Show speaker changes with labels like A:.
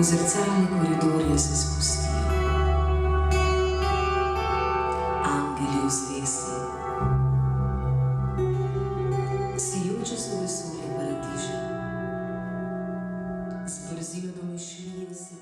A: v zrcalne koridorje se spustijo. Angeli v zvezdi, sijoče so vesolje paradiža, z brzino domišljije se